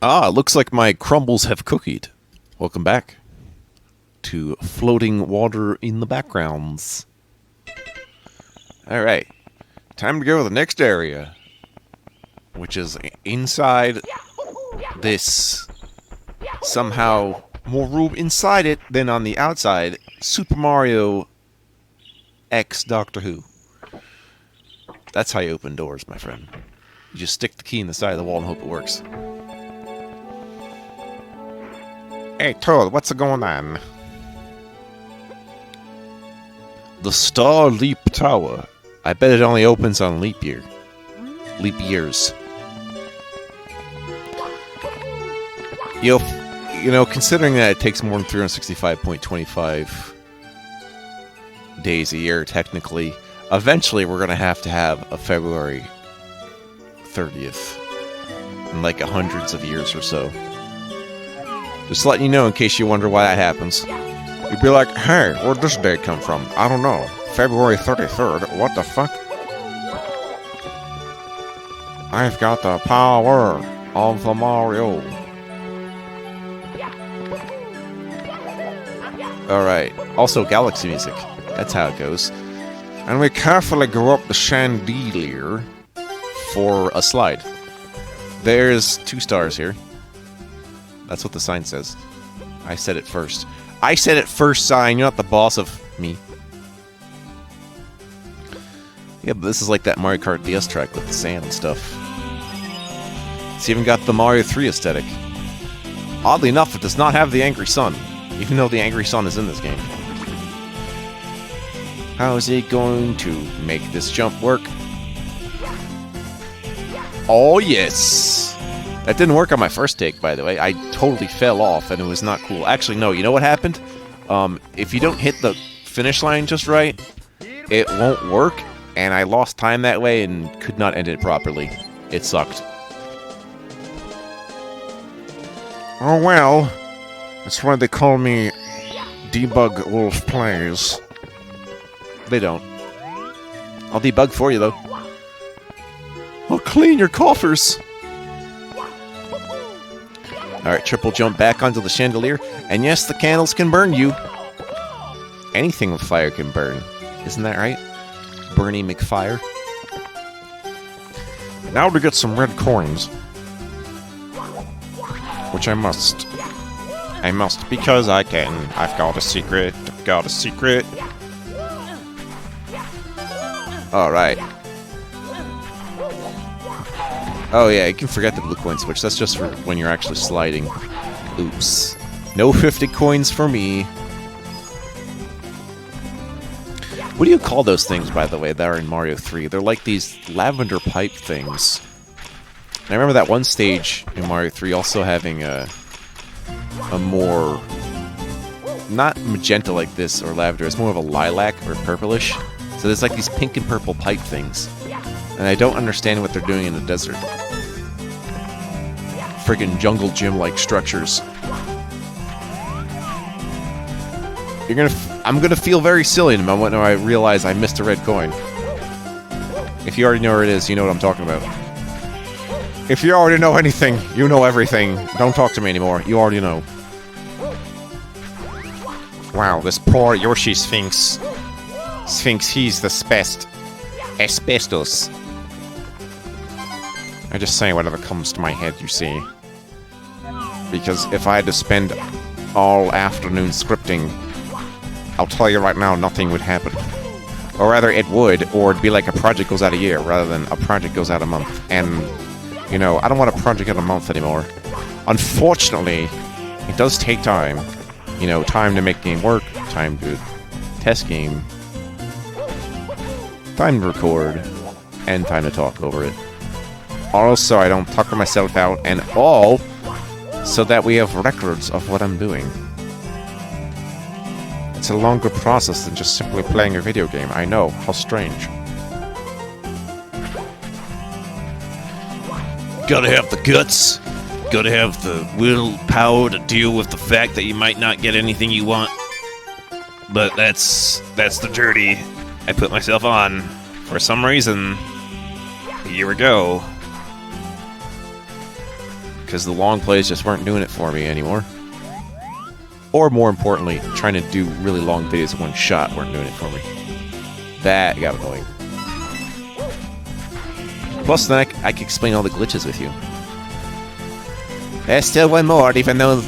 Ah, looks like my crumbles have cookied. Welcome back to floating water in the backgrounds. Alright, time to go to the next area, which is inside this. Somehow more room inside it than on the outside. Super Mario X Doctor Who. That's how you open doors, my friend. You just stick the key in the side of the wall and hope it works. Hey, Toad, what's going on? The Star Leap Tower. I bet it only opens on leap year. Leap years. You know, considering that it takes more than 365.25 days a year, technically, eventually we're going to have a February 30th in like hundreds of years or so. Just letting you know in case you wonder why that happens. You'd be like, hey, where'd this day come from? I don't know. February 33rd? What the fuck? I've got the power of the Mario. Alright. Also, Galaxy music. That's how it goes. And we carefully go up the chandelier for a slide. There's 2 stars here. That's what the sign says. I said it first. I said it first, sign. You're not the boss of me. Yeah, but this is like that Mario Kart DS track with the sand and stuff. It's even got the Mario 3 aesthetic. Oddly enough, it does not have the Angry Sun, even though the Angry Sun is in this game. How is he going to make this jump work? Oh, yes! That didn't work on my first take, by the way. I totally fell off, and it was not cool. Actually, no, you know what happened? If you don't hit the finish line just right, it won't work, and I lost time that way and could not end it properly. It sucked. Oh, well. That's why they call me Debug Wolf Plays. They don't. I'll debug for you, though. I'll clean your coffers! Alright, triple jump back onto the chandelier. And yes, the candles can burn you. Anything with fire can burn. Isn't that right? Bernie McFire. Now to get some red coins. Which I must. I must because I can. I've got a secret. I've got a secret. Alright. Oh yeah, you can forget the blue coin switch. That's just for when you're actually sliding. Oops. No 50 coins for me. What do you call those things, by the way, that are in Mario 3? They're like these lavender pipe things. And I remember that one stage in Mario 3 also having a more... not magenta like this or lavender. It's more of a lilac or purplish. So there's like these pink and purple pipe things. And I don't understand what they're doing in the desert. Friggin' jungle gym-like structures. I'm gonna feel very silly in a moment when I realize I missed a red coin. If you already know where it is, you know what I'm talking about. If you already know anything, you know everything. Don't talk to me anymore. You already know. Wow, this poor Yoshi Sphinx. He's the best. Asbestos. I just say whatever comes to my head, you see. Because if I had to spend all afternoon scripting, I'll tell you right now, nothing would happen. Or rather, it would, or it'd be like a project goes out a year, rather than a project goes out a month. And, you know, I don't want a project out a month anymore. Unfortunately, it does take time. You know, time to make game work, time to test game, time to record, and time to talk over it. Also, I don't tucker myself out, and all so that we have records of what I'm doing. It's a longer process than just simply playing a video game. I know, how strange. Gotta have the guts. Gotta have the willpower to deal with the fact that you might not get anything you want. But that's the journey I put myself on for some reason a year ago. because the long plays just weren't doing it for me anymore. Or more importantly, trying to do really long videos in one shot weren't doing it for me. That got annoying. Plus, then I can explain all the glitches with you. There's still one more, even though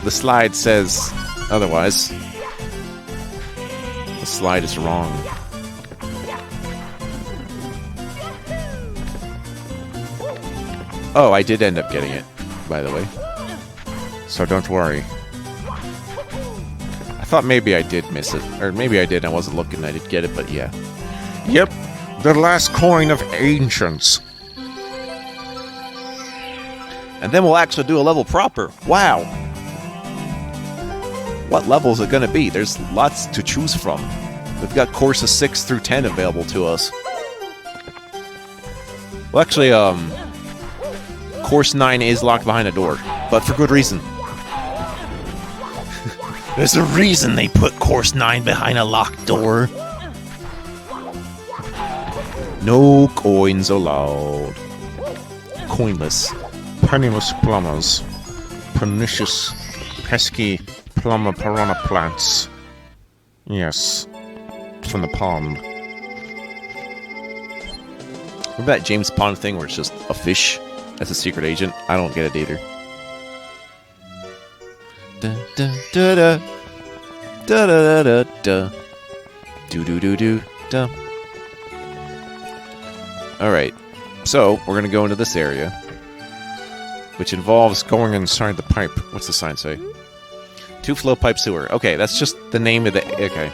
the slide says otherwise. The slide is wrong. Oh, I did end up getting it, by the way. So don't worry. I thought maybe I did miss it. Or maybe I did, I wasn't looking, I did get it, but yeah. Yep, the last coin of ancients. And then we'll actually do a level proper. Wow! What level is it gonna be? There's lots to choose from. We've got courses 6 through 10 available to us. Well, actually, Course 9 is locked behind a door, but for good reason. There's a reason they put Course 9 behind a locked door. No coins allowed. Coinless. Penniless plumbers. Pernicious, pesky plumber piranha plants. Yes. From the pond. Remember that James Pond thing where it's just a fish as a secret agent? I don't get it either. Da da da da da da da da do do do do da. Alright, so we're gonna go into this area, which involves going inside the pipe. What's the sign say? 2 flow pipe sewer. Okay, that's just the name of the... Okay.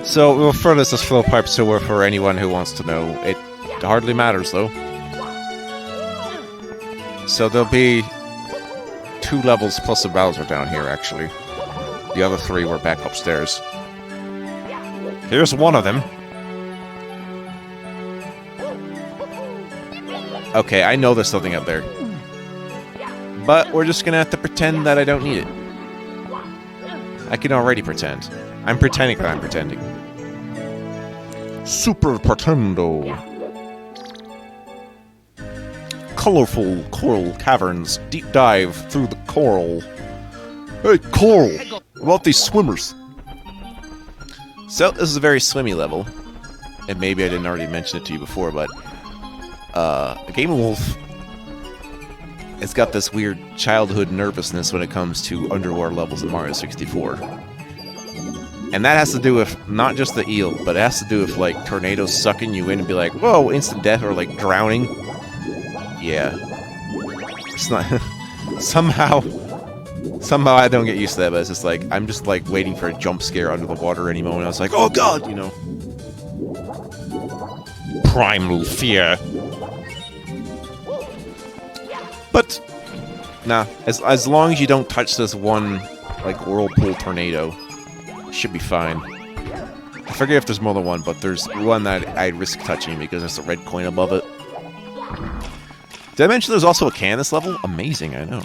So we'll refer to this as flow pipe sewer for anyone who wants to know. It hardly matters, though. So there'll be 2 levels plus a Bowser down here, actually. The other 3 were back upstairs. Here's one of them. Okay, I know there's something up there. But we're just gonna have to pretend that I don't need it. I can already pretend. I'm pretending that I'm pretending. Super Pretendo. Colorful coral caverns. Deep dive through the coral. Hey, Coral! About these swimmers. So, this is a very swimmy level. And maybe I didn't already mention it to you before, but... Game & Wolf has got this weird childhood nervousness when it comes to underwater levels in Mario 64. And that has to do with not just the eel, but it has to do with, like, tornadoes sucking you in and be like, whoa, instant death, or, like, drowning. Yeah. It's not... somehow I don't get used to that, but it's just like, I'm just, like, waiting for a jump scare under the water any moment. I was like, oh god, you know. Primal fear. But, nah, as long as you don't touch this one, like, whirlpool tornado, it should be fine. I forget if there's more than one, but there's one that I risk touching because there's a red coin above it. Did I mention there's also a can in this level? Amazing, I know.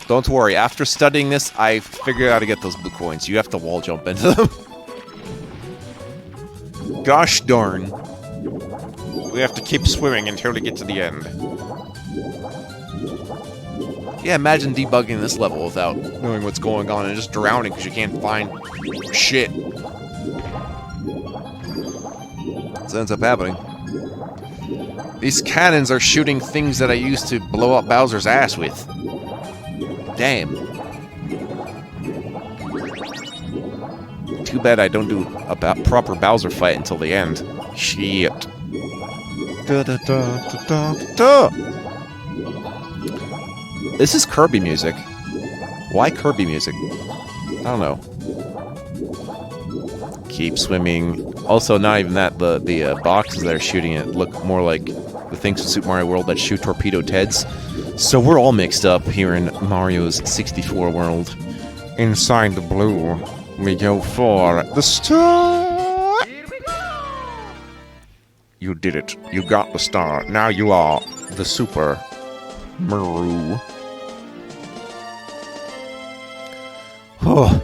Don't worry, after studying this, I figured out how to get those blue coins. You have to wall jump into them. Gosh darn. We have to keep swimming until we get to the end. Yeah, imagine debugging this level without knowing what's going on and just drowning because you can't find shit. This ends up happening. These cannons are shooting things that I used to blow up Bowser's ass with. Damn. Too bad I don't do a proper Bowser fight until the end. Shit. Da, da, da, da, da, da. This is Kirby music. Why Kirby music? I don't know. Keep swimming. Also, not even that. The boxes that are shooting it look more like the things in Super Mario World that shoot Torpedo Teds. So we're all mixed up here in Mario's 64 world. Inside the blue, we go for the star. You did it. You got the star. Now you are the Super Maru. Oh.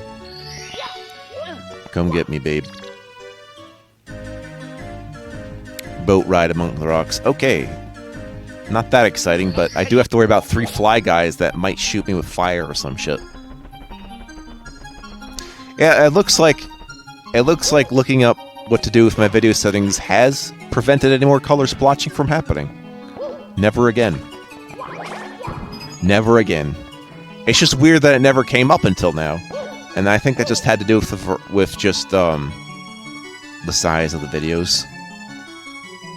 Come get me, babe. Boat ride among the rocks. Okay. Not that exciting, but I do have to worry about 3 fly guys that might shoot me with fire or some shit. Yeah, it looks like looking up what to do with my video settings has prevented any more color splotching from happening. Never again. Never again. It's just weird that it never came up until now. And I think that just had to do with just the size of the videos.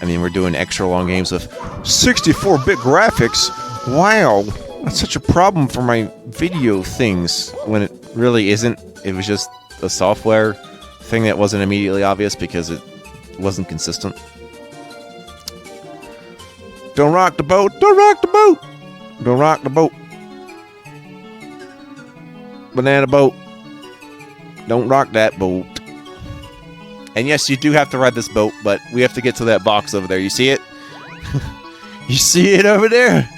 I mean, we're doing extra long games with 64-bit graphics. Wow, that's such a problem for my video things when it really isn't. It was just a software thing that wasn't immediately obvious because it wasn't consistent. Don't rock the boat! Don't rock the boat! Don't rock the boat. Banana boat. Don't rock that boat. And yes, you do have to ride this boat, but we have to get to that box over there. You see it? You see it over there?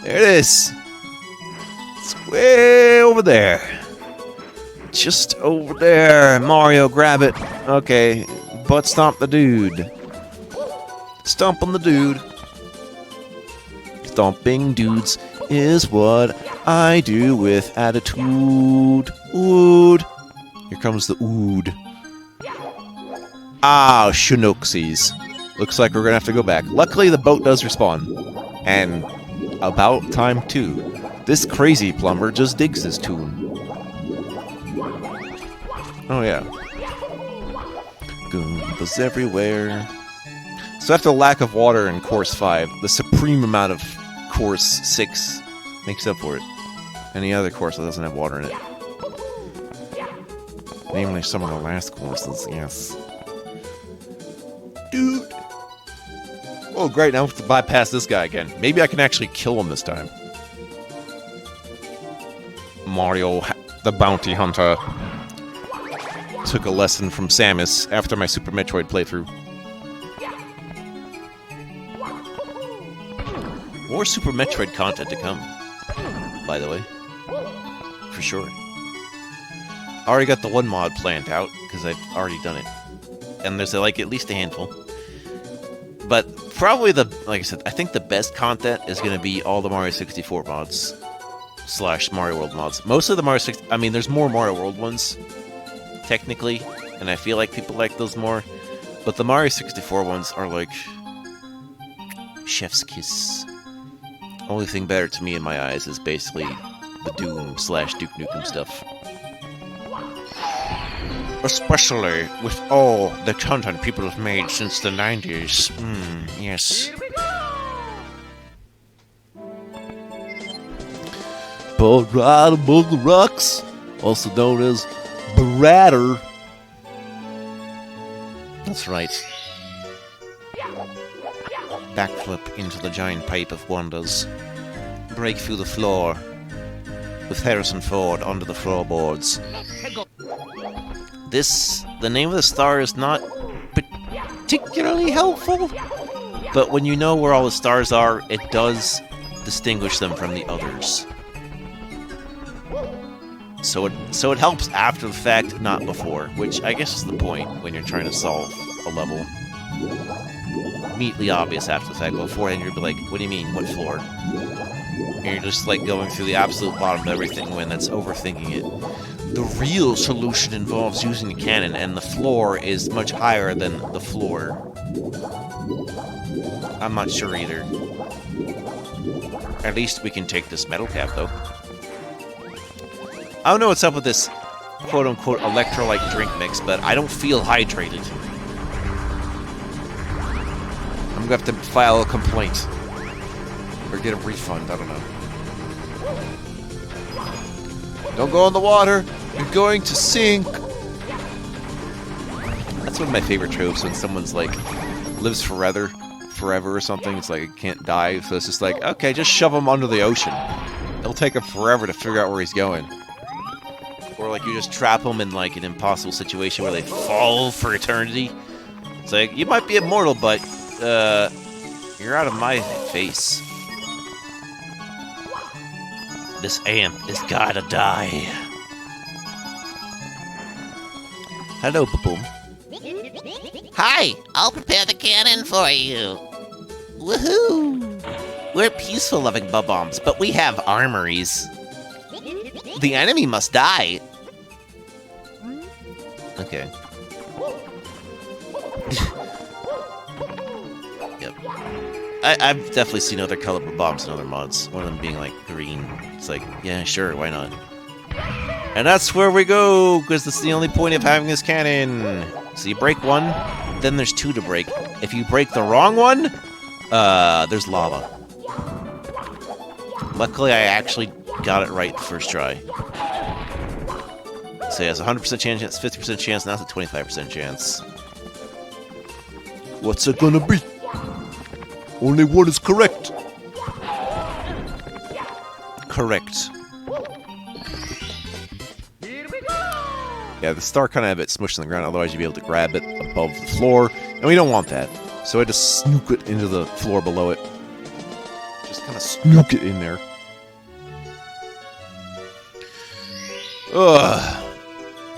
There it is. It's way over there. Just over there. Mario, grab it. Okay. Butt stomp the dude. Stomp on the dude. Stomping dudes is what I do with attitude. Ood. Here comes the ood. Ah, Shinooksies. Looks like we're gonna have to go back. Luckily, the boat does respawn. And about time, too. This crazy plumber just digs this tune. Oh, yeah. Goombas everywhere. So after the lack of water in Course 5, the supreme amount of Course 6 makes up for it. Any other course that doesn't have water in it. Namely some of the last courses, yes. Dude! Oh, great, now I have to bypass this guy again. Maybe I can actually kill him this time. Mario, the bounty hunter, took a lesson from Samus after my Super Metroid playthrough. More Super Metroid content to come, by the way. For sure. I already got the one mod planned out, because I've already done it. And there's like at least a handful. But probably like I said, I think the best content is going to be all the Mario 64 mods. / Mario World mods. Most of the Mario 60... I mean, there's more Mario World ones, technically. And I feel like people like those more. But the Mario 64 ones are like... chef's kiss. Only thing better to me in my eyes is basically the Doom / Duke Nukem stuff. Especially with all the content people have made since the 90s. Yes. Boat ride among the rocks, also known as Baratter. That's right. Backflip into the giant pipe of wonders. Break through the floor with Harrison Ford under the floorboards. The name of the star is not particularly helpful, but when you know where all the stars are, it does distinguish them from the others. So it helps after the fact, not before, which I guess is the point when you're trying to solve a level. Immediately obvious after the fact, but beforehand you'd be like, what do you mean, what floor? And you're just like going through the absolute bottom of everything when that's overthinking it. The real solution involves using a cannon, and the floor is much higher than the floor. I'm not sure either. At least we can take this metal cap, though. I don't know what's up with this quote-unquote electrolyte drink mix, but I don't feel hydrated. I'm gonna have to file a complaint. Or get a refund, I don't know. Don't go in the water! You're going to sink! That's one of my favorite tropes when someone's like, lives forever or something. It's like, it can't die, so it's just like, okay, just shove him under the ocean. It'll take him forever to figure out where he's going. Or like, you just trap them in like an impossible situation where they fall for eternity. It's like, you might be immortal, but, you're out of my face. This amp has gotta die. Hello, Baboom. Hi, I'll prepare the cannon for you. Woohoo! We're peaceful-loving Bob-Ombs, but we have armories. The enemy must die. Okay. Yep. I've definitely seen other colored bombs in other mods. One of them being like green. It's like, yeah, sure, why not? And that's where we go, because that's the only point of having this cannon. So you break one, then there's two to break. If you break the wrong one, there's lava. Luckily, I actually got it right the first try. So it has a 100% chance, 50% chance, now it's a 25% chance. What's it gonna be? Only one is correct. Correct. Yeah, the star kind of had it smushed on the ground, otherwise you'd be able to grab it above the floor, and we don't want that. So I just snook it into the floor below it. Just kind of snook it in there. Ugh.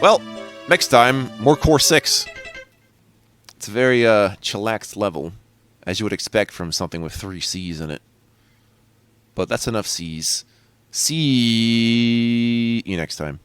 Well, next time, more Core 6. It's a very chillaxed level, as you would expect from something with 3 C's in it. But that's enough C's. See you next time.